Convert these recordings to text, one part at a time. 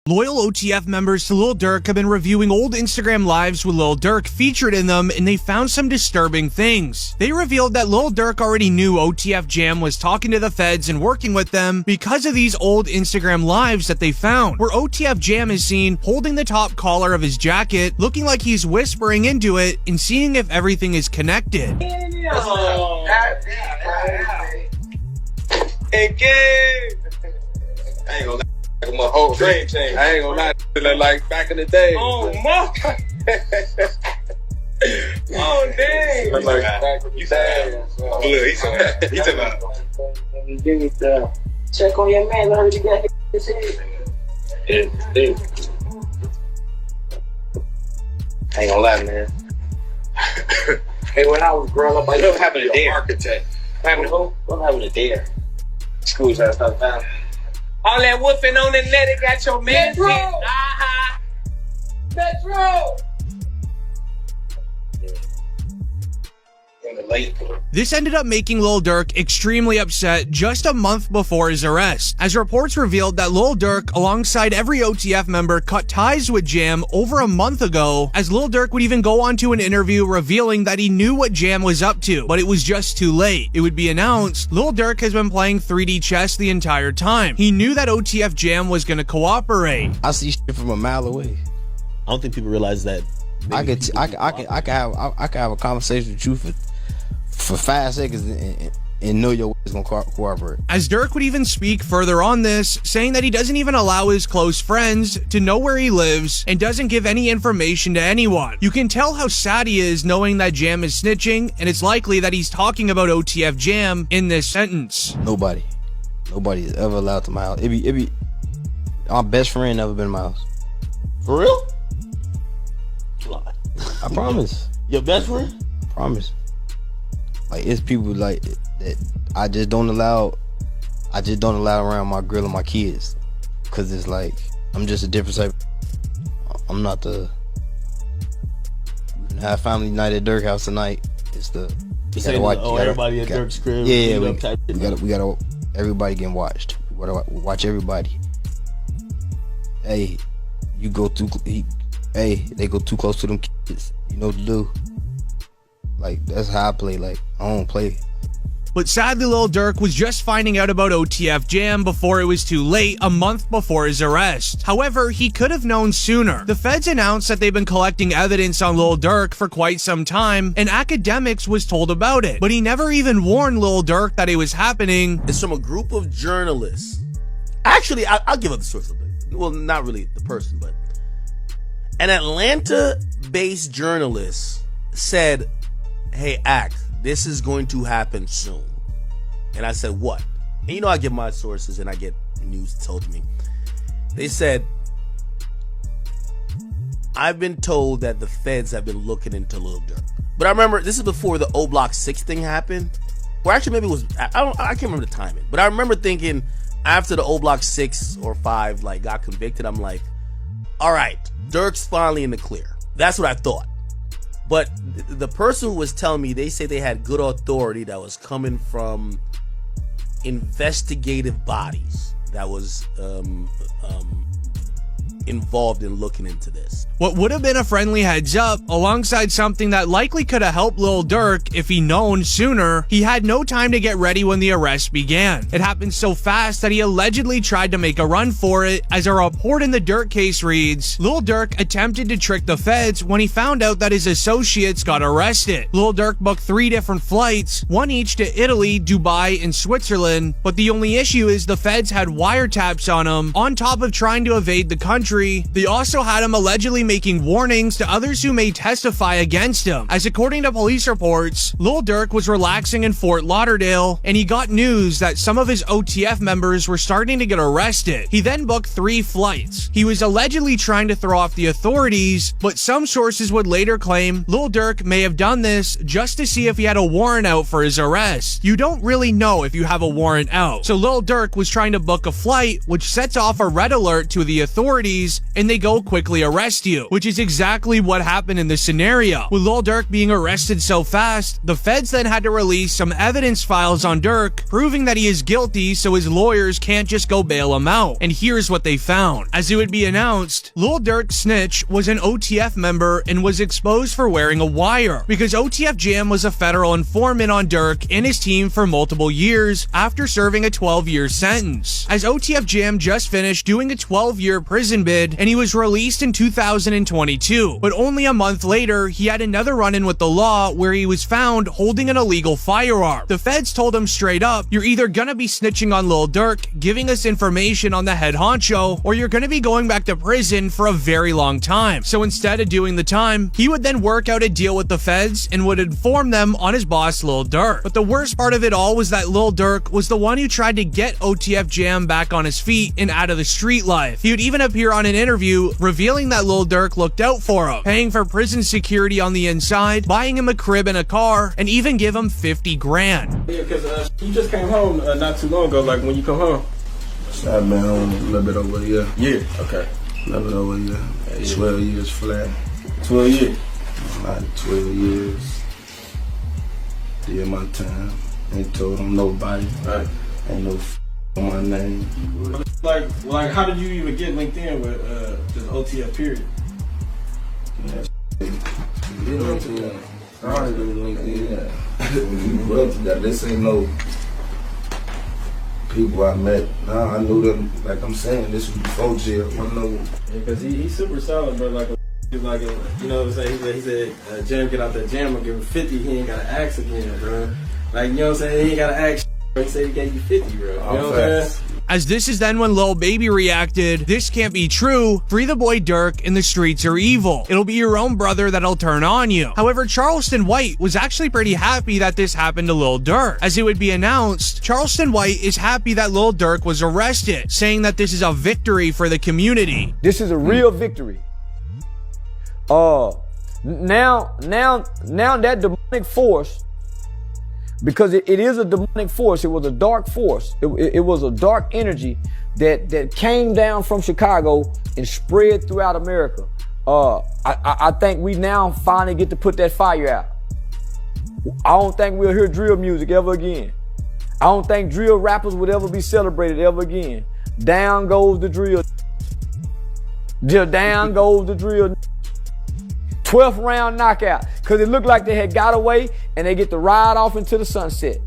Loyal OTF members to Lil Durk have been reviewing old Instagram lives with Lil Durk featured in them, and they found some disturbing things. They revealed that Lil Durk already knew OTF Jam was talking to the feds and working with them because of these old Instagram lives that they found, where OTF Jam is seen holding the top collar of his jacket, looking like he's whispering into it and seeing if everything is connected. I ain't gonna lie, my whole dream changed. I ain't gonna lie, like back in the day. Oh, my. Oh, dang. Like back in the day. Look, he took out. Check on your man, I heard you got his head. I ain't gonna lie, man. Hey, when I was growing up, I What happened to Dare? architect. What happened to who? What happened to Dare? Schools out of town. All that woofing on the net, it got your man. Metro! Uh-huh. Metro! This ended up making Lil Durk extremely upset just a month before his arrest, as reports revealed that Lil Durk, alongside every OTF member, cut ties with Jam over a month ago, as Lil Durk would even go on to an interview revealing that he knew what Jam was up to, but it was just too late. It would be announced, Lil Durk has been playing 3D chess the entire time. He knew that OTF Jam was gonna cooperate. I see shit from a mile away. I don't think people realize that. I could have a conversation with you for 5 seconds and know your way is gonna cooperate. As Durk would even speak further on this, saying that he doesn't even allow his close friends to know where he lives and doesn't give any information to anyone. You can tell how sad he is knowing that Jam is snitching, and it's likely that he's talking about OTF Jam in this sentence. Nobody is ever allowed to my house. It be my best friend never been in my house. For real? I promise. Your best friend? I promise. Like, it's people like that I just don't allow around my girl and my kids, cause it's like I'm just a different type. I'm not the. We can have family night at Durk house tonight. It's the you gotta watch. Everybody at Durk's crib. Yeah, we gotta everybody getting watched. We gotta watch everybody. Hey, you go too. Hey, they go too close to them kids. You know what to do. Like, that's how I play. Like, I don't play. But sadly, Lil Durk was just finding out about OTF Jam before it was too late, a month before his arrest. However, he could have known sooner. The feds announced that they've been collecting evidence on Lil Durk for quite some time, and Academics was told about it. But he never even warned Lil Durk that it was happening. It's from a group of journalists. Actually, I'll give up the source a bit. Well, not really the person, but an Atlanta-based journalist said, "Hey, this is going to happen soon." And I said, what? And you know, I get my sources and I get news told to me. They said, I've been told that the feds have been looking into Lil Durk. But I remember, this is before the O Block 6 thing happened. Or actually, maybe it was, I can't remember the timing. But I remember thinking, after the O Block 6 or 5 like got convicted, I'm like, all right, Durk's finally in the clear. That's what I thought. But the person who was telling me, they say they had good authority that was coming from investigative bodies that was involved in looking into this. What would have been a friendly heads up, alongside something that likely could have helped Lil Durk if he known sooner, he had no time to get ready when the arrest began. It happened so fast that he allegedly tried to make a run for it. As a report in the Durk case reads, Lil Durk attempted to trick the feds when he found out that his associates got arrested. Lil Durk booked 3 different flights, one each to Italy, Dubai, and Switzerland, but the only issue is the feds had wiretaps on him, on top of trying to evade the country. They also had him allegedly making warnings to others who may testify against him, as according to police reports, Lil Durk was relaxing in Fort Lauderdale, and he got news that some of his OTF members were starting to get arrested. He then booked 3 flights. He was allegedly trying to throw off the authorities, but some sources would later claim Lil Durk may have done this just to see if he had a warrant out for his arrest. You don't really know if you have a warrant out. So Lil Durk was trying to book a flight, which sets off a red alert to the authorities, authorities and they go quickly arrest you, which is exactly what happened in this scenario. With Lil Durk being arrested so fast, the feds then had to release some evidence files on Durk, proving that he is guilty so his lawyers can't just go bail him out. And here's what they found. As it would be announced, Lil Durk Snitch was an OTF member and was exposed for wearing a wire, because OTF Jam was a federal informant on Durk and his team for multiple years after serving a 12-year sentence. As OTF Jam just finished doing a 12-year prison bid and he was released in 2022, but only a month later he had another run-in with the law where he was found holding an illegal firearm. The feds told him straight up, you're either gonna be snitching on Lil Durk, giving us information on the head honcho, or you're gonna be going back to prison for a very long time. So instead of doing the time, he would then work out a deal with the feds and would inform them on his boss Lil Durk. But the worst part of it all was that Lil Durk was the one who tried to get OTF Jam back on his feet and out of the street life. He would even appear on an interview revealing that Lil Durk looked out for him, paying for prison security on the inside, buying him a crib and a car, and even give him 50 grand. Yeah, because you just came home not too long ago. Like, when you come home? I've been home a little bit over a year. Yeah. Okay. A little bit over a year. 12 years flat. 12 years. Like 12 years. Did my time. Ain't told on nobody. Right. Ain't no on my name. Like, how did you even get linked in with just OTF period? You know what I'm saying? I already been linked in. Well, this ain't no people I met. Nah, I knew them. Like I'm saying, this was before jail. I know. Yeah, because he's super solid, bro. You know what I'm saying? He said, Jam get out that jam and give him 50. He ain't got to ask again, bro. Like, you know what I'm saying? He ain't got to ask. He said he gave you 50, bro. You know what I'm saying? As this is then when Lil Baby reacted, "This can't be true. Free the boy Durk and the streets are evil. It'll be your own brother that'll turn on you." However, Charleston White was actually pretty happy that this happened to Lil Durk. As it would be announced, Charleston White is happy that Lil Durk was arrested, saying that this is a victory for the community. This is a real victory. Now that demonic force, because it is a demonic force, it was a dark force. It was a dark energy that came down from Chicago and spread throughout America. I think we now finally get to put that fire out. I don't think we'll hear drill music ever again. I don't think drill rappers would ever be celebrated ever again. Down goes the drill. Down goes the drill. 12th round knockout, because it looked like they had got away and they get to ride off into the sunset.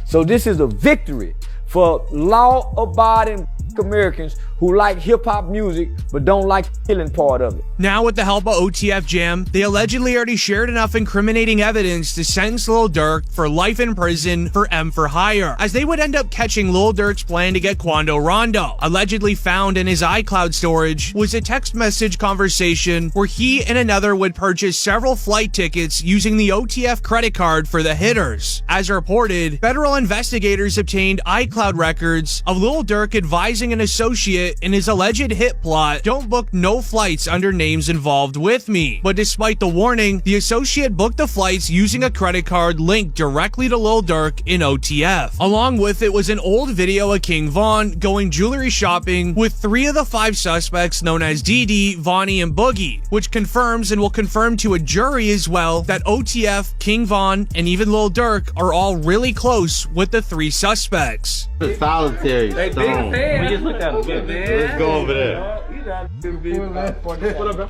So this is a victory for law-abiding Americans who like hip-hop music but don't like the killing part of it. Now, with the help of OTF Jam, they allegedly already shared enough incriminating evidence to sentence Lil Durk for life in prison for M for hire, as they would end up catching Lil Durk's plan to get Quando Rondo. Allegedly found in his iCloud storage was a text message conversation where he and another would purchase several flight tickets using the OTF credit card for the hitters. As reported, federal investigators obtained iCloud records of Lil Durk advising an associate in his alleged hit plot, "Don't book no flights under names involved with me." But despite the warning, the associate booked the flights using a credit card linked directly to Lil Durk in OTF. Along with it was an old video of King Von going jewelry shopping with 3 of the 5 suspects known as DD, Vonnie, and Boogie, which confirms and will confirm to a jury as well that OTF, King Von, and even Lil Durk are all really close with the 3 suspects. Solitary. They big fan. We just looked at him. Good, man. Let's go over there. What up, bro?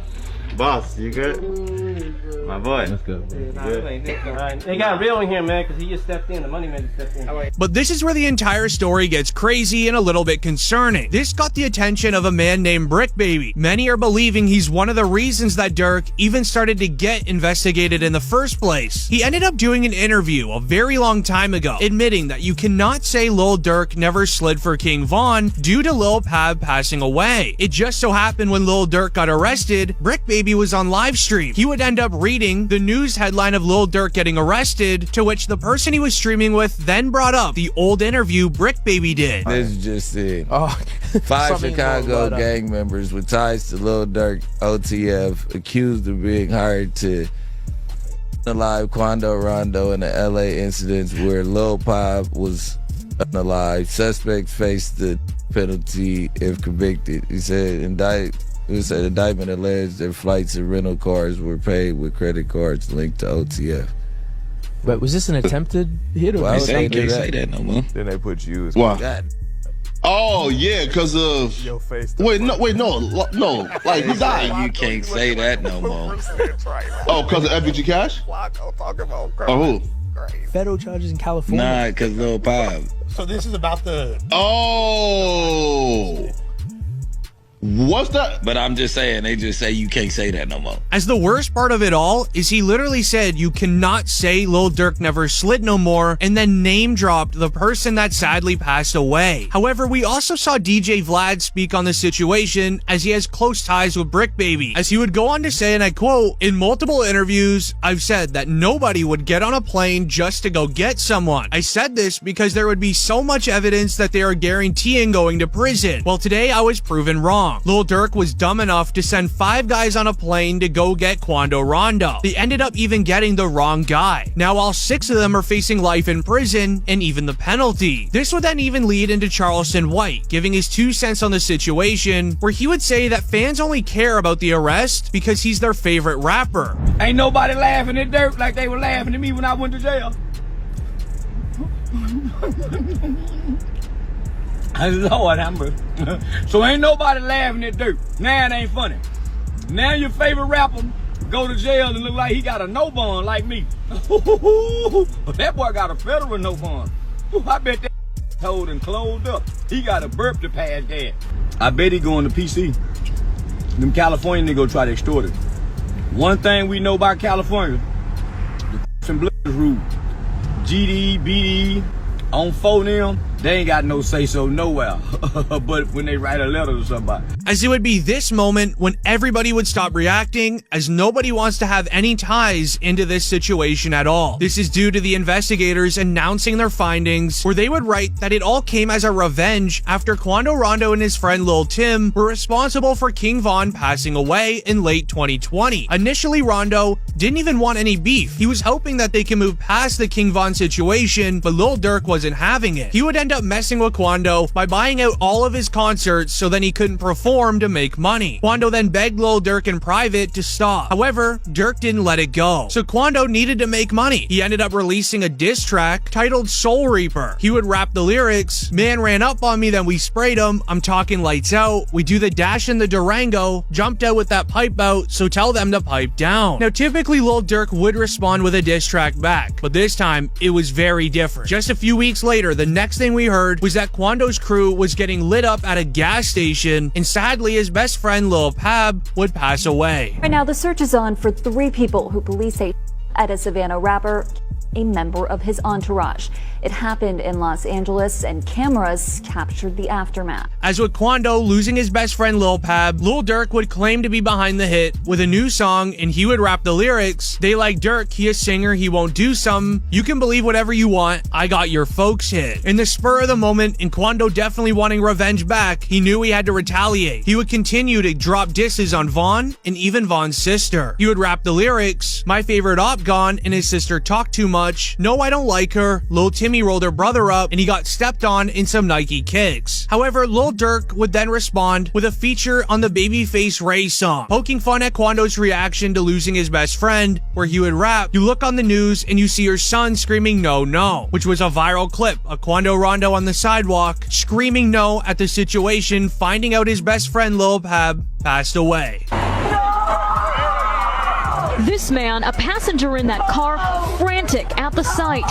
Boss, you good? My boy. Let's go. They got real in here, man, because he just stepped in. The money man just stepped in. But this is where the entire story gets crazy and a little bit concerning. This got the attention of a man named Brick Baby. Many are believing he's one of the reasons that Durk even started to get investigated in the first place. He ended up doing an interview a very long time ago, admitting that you cannot say Lil Durk never slid for King Von due to Lil Pab passing away. It just so happened when Lil Durk got arrested, Brick Baby was on live stream. He would end up reading the news headline of Lil Durk getting arrested, to which the person he was streaming with then brought up the old interview Brick Baby did. This is just it. 5 Chicago gang members with ties to Lil Durk, OTF, accused of being hired to alive Quando Rondo in the LA incidents where Lil Pop was unalive. Suspects face the penalty if convicted. He said It would say the indictment alleged their flights and rental cars were paid with credit cards linked to OTF. But was this an attempted hit or? Well, they can't say that no more. Then they put you as Why? Oh yeah, because of your face. Wait, no. Like who died? You can't say that no more. Oh, because of FBG Cash? Oh, who? Federal charges in California. Nah, because Lil Pop. So this is about the. Oh. What's that? But I'm just saying, they just say you can't say that no more. As the worst part of it all is he literally said you cannot say Lil Durk never slid no more and then name dropped the person that sadly passed away. However, we also saw DJ Vlad speak on the situation as he has close ties with Brick Baby, as he would go on to say, and I quote, "In multiple interviews, I've said that nobody would get on a plane just to go get someone. I said this because there would be so much evidence that they are guaranteeing going to prison. Well, today I was proven wrong. Lil Durk was dumb enough to send 5 guys on a plane to go get Quando Rondo. They ended up even getting the wrong guy. Now all 6 of them are facing life in prison and even the penalty." This would then even lead into Charleston White giving his 2 cents on the situation, where he would say that fans only care about the arrest because he's their favorite rapper. Ain't nobody laughing at Durk like they were laughing at me when I went to jail. Lord, I'm so ain't nobody laughing at Durk. Now it ain't funny. Now your favorite rapper go to jail and look like he got a no bond like me. That boy got a federal no bond. I bet that told and closed up. He got a burp to pass that. I bet he going to PC. Them California niggas try to extort it. One thing we know about California, the and blood rule. GD, BD, on 4 them, they ain't got no say-so nowhere, but when they write a letter to somebody. As it would be this moment when everybody would stop reacting, as nobody wants to have any ties into this situation at all. This is due to the investigators announcing their findings, where they would write that it all came as a revenge after Quando Rondo and his friend Lil Tim were responsible for King Von passing away in late 2020. Initially, Rondo didn't even want any beef. He was hoping that they can move past the King Von situation, but Lil Durk wasn't having it. He would end up messing with Quando by buying out all of his concerts so then he couldn't perform to make money. Quando then begged Lil Durk in private to stop. However, Durk didn't let it go, so Quando needed to make money. He ended up releasing a diss track titled Soul Reaper. He would rap the lyrics, "Man ran up on me, then we sprayed him. I'm talking lights out. We do the dash in the Durango. Jumped out with that pipe out, so tell them to pipe down." Now, typically Lil Durk would respond with a diss track back, but this time it was very different. Just a few weeks later, the next thing we heard was that Quando's crew was getting lit up at a gas station, and sadly his best friend Lil Pab would pass away. Right now, the search is on for 3 people who police say at a Savannah rapper, a member of his entourage. It happened in Los Angeles, and cameras captured the aftermath. As with Quando losing his best friend Lil Pab, Lil Durk would claim to be behind the hit with a new song, and he would rap the lyrics. "They like Durk, he a singer, he won't do something. You can believe whatever you want, I got your folks hit." In the spur of the moment, and Quando definitely wanting revenge back, he knew he had to retaliate. He would continue to drop disses on Vaughn and even Vaughn's sister. He would rap the lyrics, "My favorite op gone, and his sister talk too much. No, I don't like her. Lil Timmy rolled her brother up and he got stepped on in some Nike kicks." However, Lil Durk would then respond with a feature on the Babyface Ray song, poking fun at Quando's reaction to losing his best friend, where he would rap, "You look on the news and you see your son screaming no, no," which was a viral clip of Quando Rondo on the sidewalk screaming no at the situation, finding out his best friend Lil Pab passed away. This man, a passenger in that car, frantic at the sight.